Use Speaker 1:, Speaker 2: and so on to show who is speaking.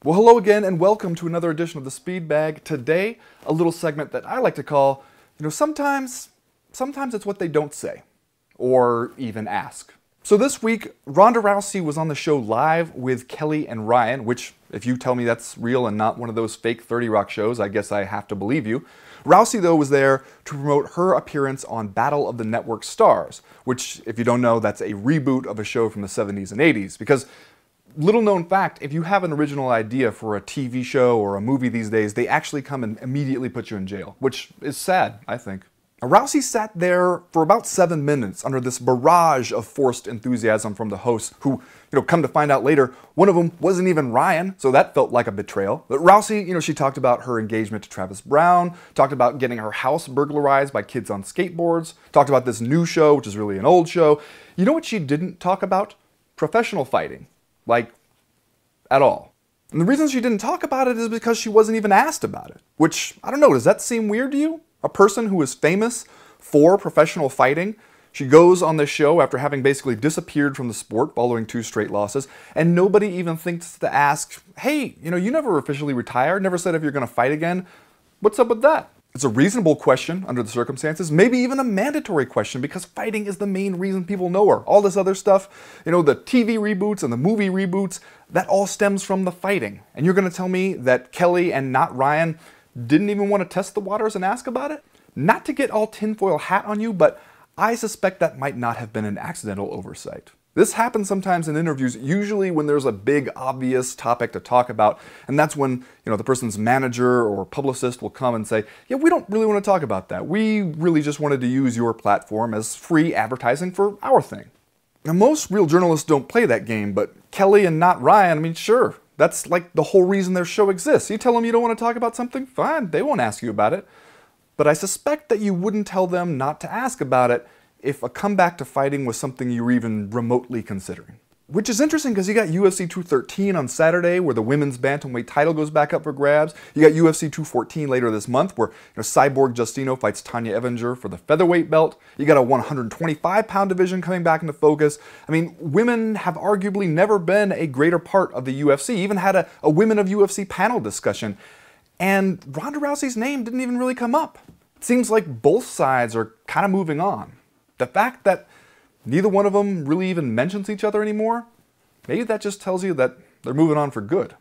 Speaker 1: Well, hello again and welcome to another edition of the Speed Bag. Today, a little segment that I like to call, sometimes it's what they don't say or even ask. So this week, Ronda Rousey was on the show live with Kelly and Ryan, which if you tell me that's real and not one of those fake 30 Rock shows, I guess I have to believe you. Rousey, though, was there to promote her appearance on Battle of the Network Stars, which, if you don't know, that's a reboot of a show from the 70s and 80s, because little known fact, if you have an original idea for a TV show or a movie these days, they actually come and immediately put you in jail, which is sad, I think. Now, Rousey sat there for about 7 minutes under this barrage of forced enthusiasm from the hosts who, come to find out later, one of them wasn't even Ryan, so that felt like a betrayal. But Rousey, she talked about her engagement to Travis Brown, talked about getting her house burglarized by kids on skateboards, talked about this new show, which is really an old show. You know what she didn't talk about? Professional fighting. Like, at all. And the reason she didn't talk about it is because she wasn't even asked about it. Which, I don't know, does that seem weird to you? A person who is famous for professional fighting, she goes on this show after having basically disappeared from the sport following 2 straight losses, and nobody even thinks to ask, hey, you never officially retired, never said if you're gonna fight again. What's up with that? It's a reasonable question under the circumstances, maybe even a mandatory question, because fighting is the main reason people know her. All this other stuff, the TV reboots and the movie reboots, that all stems from the fighting. And you're gonna tell me that Kelly and not Ryan didn't even want to test the waters and ask about it? Not to get all tinfoil hat on you, but I suspect that might not have been an accidental oversight. This happens sometimes in interviews, usually when there's a big, obvious topic to talk about, and that's when, the person's manager or publicist will come and say, yeah, we don't really want to talk about that. We really just wanted to use your platform as free advertising for our thing. Now, most real journalists don't play that game, but Kelly and not Ryan, sure, that's like the whole reason their show exists. You tell them you don't want to talk about something, fine, they won't ask you about it. But I suspect that you wouldn't tell them not to ask about it if a comeback to fighting was something you were even remotely considering. Which is interesting because you got UFC 213 on Saturday where the women's bantamweight title goes back up for grabs. You got UFC 214 later this month where Cyborg Justino fights Tanya Evinger for the featherweight belt. You got a 125-pound division coming back into focus. Women have arguably never been a greater part of the UFC, even had a Women of UFC panel discussion. And Ronda Rousey's name didn't even really come up. It seems like both sides are kind of moving on. The fact that neither one of them really even mentions each other anymore, maybe that just tells you that they're moving on for good.